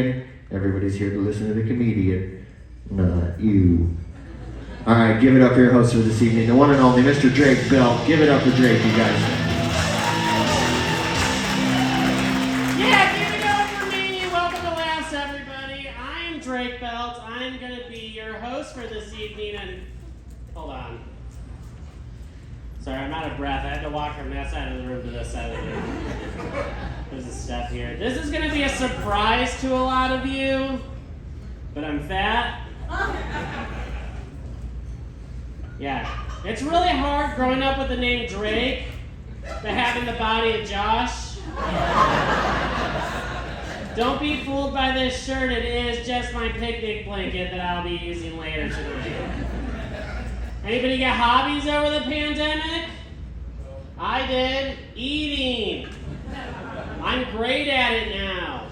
Everybody's here to listen to the comedian, not you. Alright, give it up for your host for this evening, the one and only Mr. Drake Bell. Give it up for Drake, you guys. Yeah, give it up for me. Welcome to Laffs, everybody. I'm Drake Belt. I'm going to be your host for this evening, and hold on. Sorry, I'm out of breath. I had to walk from that side of the room to this side of the room. There's a step here. This is going to be a surprise to a lot of you, but I'm fat. Yeah, it's really hard growing up with the name Drake, but having the body of Josh. Don't be fooled by this shirt. It is just my picnic blanket that I'll be using later tonight. Anybody got hobbies over the pandemic? I did. Eating. I'm great at it now.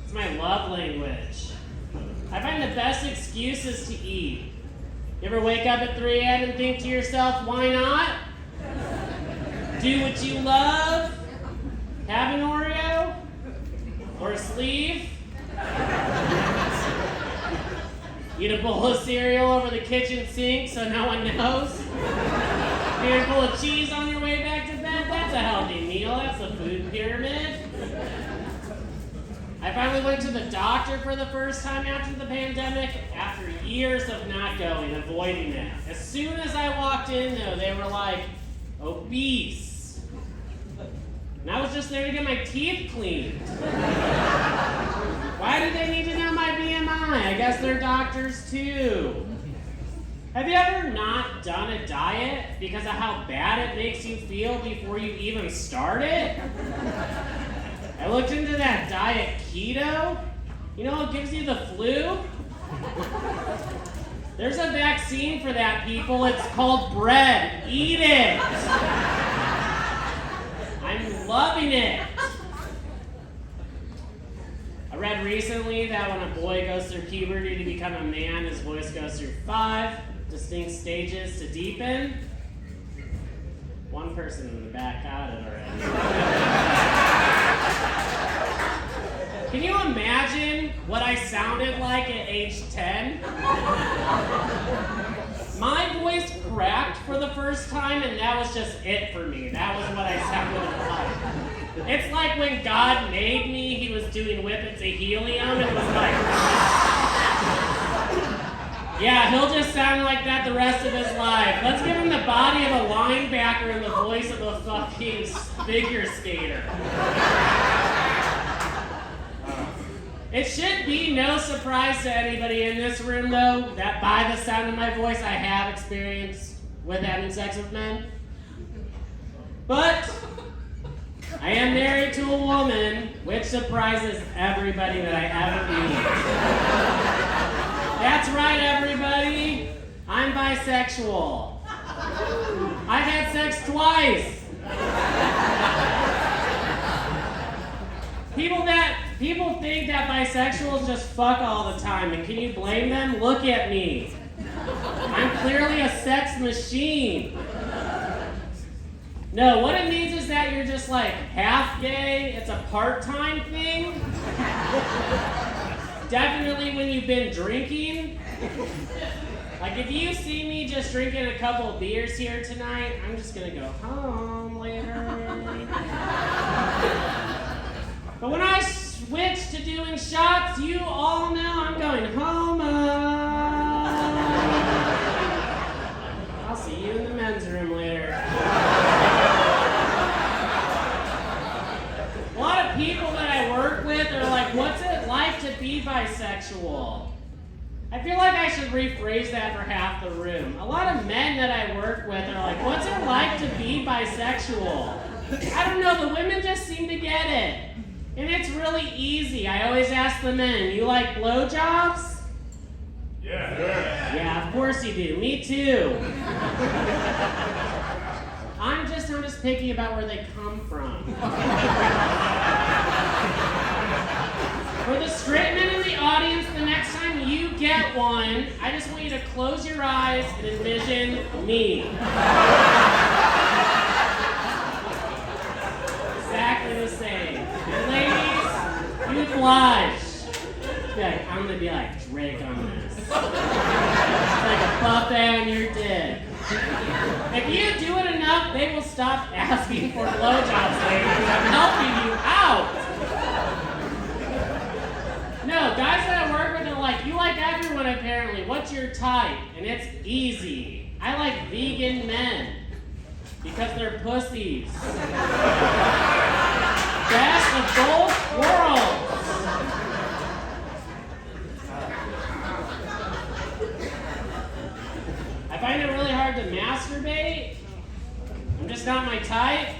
It's my love language. I find the best excuses to eat. You ever wake up at 3 a.m. and think to yourself, why not? Do what you love? Have an Oreo? Or a sleeve? Eat a bowl of cereal over the kitchen sink so no one knows? Handful of cheese on your way back to bed? That's a healthy meal. That's the food pyramid. I finally went to the doctor for the first time after the pandemic, after years of not going, avoiding it. As soon as I walked in, though, they were like, obese. And I was just there to get my teeth cleaned. Why do they need to know my BMI? I guess they're doctors too. Have you ever not done a diet because of how bad it makes you feel before you even start it? I looked into that diet keto. You know what gives you the flu? There's a vaccine for that, people. It's called bread. Eat it. I'm loving it. I read recently that when a boy goes through puberty to become a man, his voice goes through 5 distinct stages to deepen. One person in the back got it already. Can you imagine what I sounded like at age 10? My voice cracked for the first time, and that was just it for me. That was what I sounded like. It's like when God made me, he was doing whippets of helium, and was like, yeah, he'll just sound like that the rest of his life. Let's give him the body of a linebacker and the voice of a fucking figure skater. It should be no surprise to anybody in this room, though, that by the sound of my voice, I have experience with having sex with men. But I am married to a woman, which surprises everybody that I ever meet. That's right, everybody. I'm bisexual. I've had sex twice. People think that bisexuals just fuck all the time, and can you blame them? Look at me. I'm clearly a sex machine. No, what it means is that you're just like half gay. It's a part-time thing. Definitely when you've been drinking. Like if you see me just drinking a couple of beers here tonight, I'm just gonna go home later. But when I switch to doing shots, you all know I'm going home. I'll see you in the men's room later. A lot of people that I work with are like, what's it like to be bisexual? I feel like I should rephrase that for half the room. A lot of men that I work with are like, what's it like to be bisexual? I don't know, the women just seem to get it. And it's really easy. I always ask the men, you like blowjobs? Yeah. Yeah, of course you do. Me too. I'm just picky about where they come from. For the straight men in the audience, the next time you get one, I just want you to close your eyes and envision me. Exactly the same. And ladies, you oblige. I'm gonna be like Drake on this. It's like a buffet on your dick. If you do it enough, they will stop asking for blowjobs later because I'm helping you out. No, guys that I work with are like, you like everyone apparently. What's your type? And it's easy. I like vegan men because they're pussies. Best of both worlds. I find it really hard to masturbate. I'm just not my type.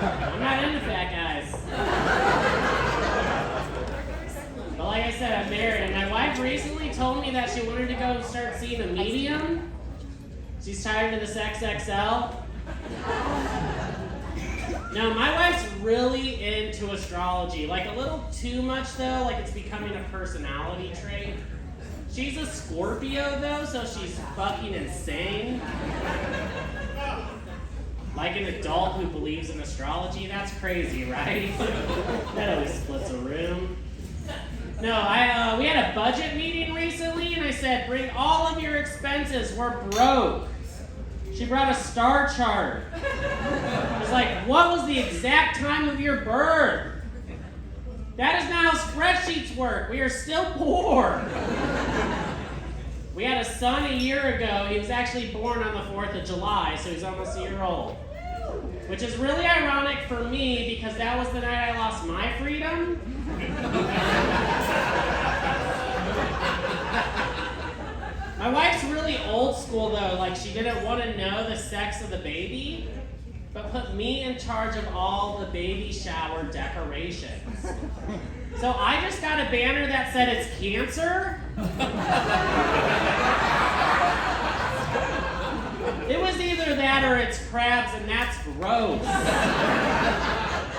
I'm not into fat guys. But like I said, I'm married, and my wife recently told me that she wanted to go start seeing a medium. She's tired of this XXL. No, my wife's really into astrology. Like a little too much though, like it's becoming a personality trait. She's a Scorpio though, so she's fucking insane. Like an adult who believes in astrology, that's crazy, right? That always splits a room. No, we had a budget meeting recently, and I said, bring all of your expenses, we're broke. She brought a star chart. I was like, what was the exact time of your birth? That is not how spreadsheets work. We are still poor. We had a son a year ago. He was actually born on the 4th of July, so he's almost a year old. Which is really ironic for me because that was the night I lost my freedom. My wife's really old school though, like she didn't want to know the sex of the baby, but put me in charge of all the baby shower decorations. So I just got a banner that said it's cancer. It was either that or it's crabs, and that's gross.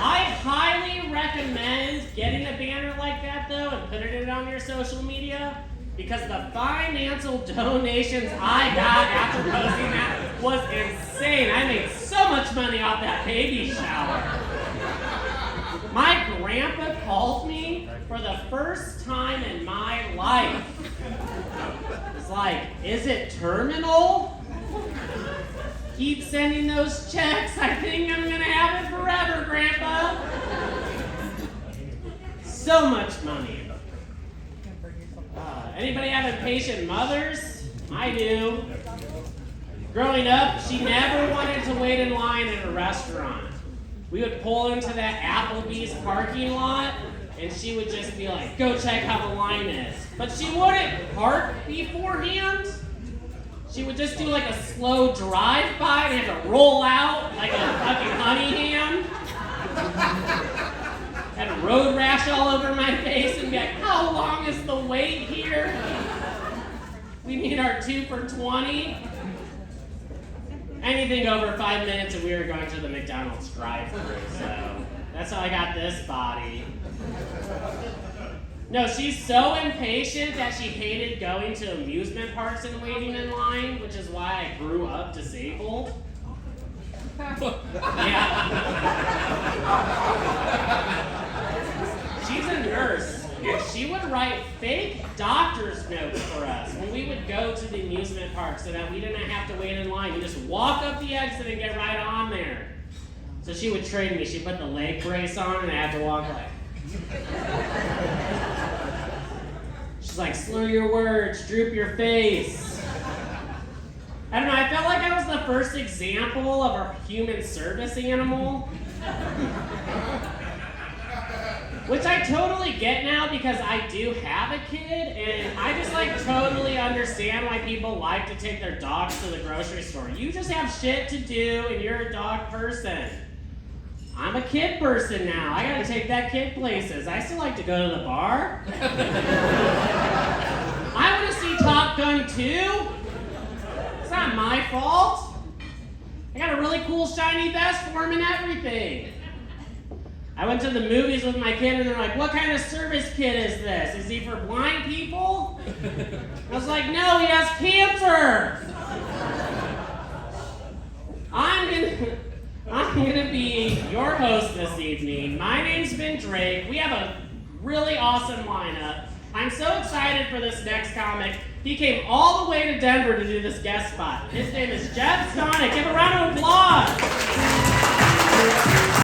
I highly recommend getting a banner like that though and putting it on your social media because the financial donations I got after posting that was insane. I made so much money off that baby shower. My grandpa called me for the first time in my life. It's like, is it terminal? Keep sending those checks. I think I'm gonna have it forever, Grandpa. So much money. Anybody have impatient mothers? I do. Growing up, she never wanted to wait in line at a restaurant. We would pull into that Applebee's parking lot, and she would just be like, go check how the line is. But she wouldn't park beforehand. She would just do like a slow drive-by and have to roll out like a fucking honey ham. Had a road rash all over my face and be like, how long is the wait here? We need our 2 for $20. Anything over 5 minutes and we were going to the McDonald's drive-thru, so that's how I got this body. No, she's so impatient that she hated going to amusement parks and waiting in line, which is why I grew up disabled. Yeah. She's a nurse, and she would write fake doctor's notes for us when we would go to the amusement park so that we didn't have to wait in line. You just walk up the exit and get right on there. So she would train me. She put the leg brace on, and I had to walk like... She's like, slur your words, droop your face. I don't know, I felt like I was the first example of a human service animal. Which I totally get now because I do have a kid, and I just like totally understand why people like to take their dogs to the grocery store. You just have shit to do and you're a dog person. I'm a kid person now. I gotta take that kid places. I still like to go to the bar. I wanna see Top Gun 2. It's not my fault. I got a really cool shiny vest for him and everything. I went to the movies with my kid and they're like, what kind of service kid is this? Is he for blind people? I was like, no, he has cancer. I'm gonna be your host this evening. My name's Ben Drake. We have a Really awesome lineup. I'm so excited for this next comic. He came all the way to Denver to do this guest spot. His name is Jeff Sonic. Give a round of applause.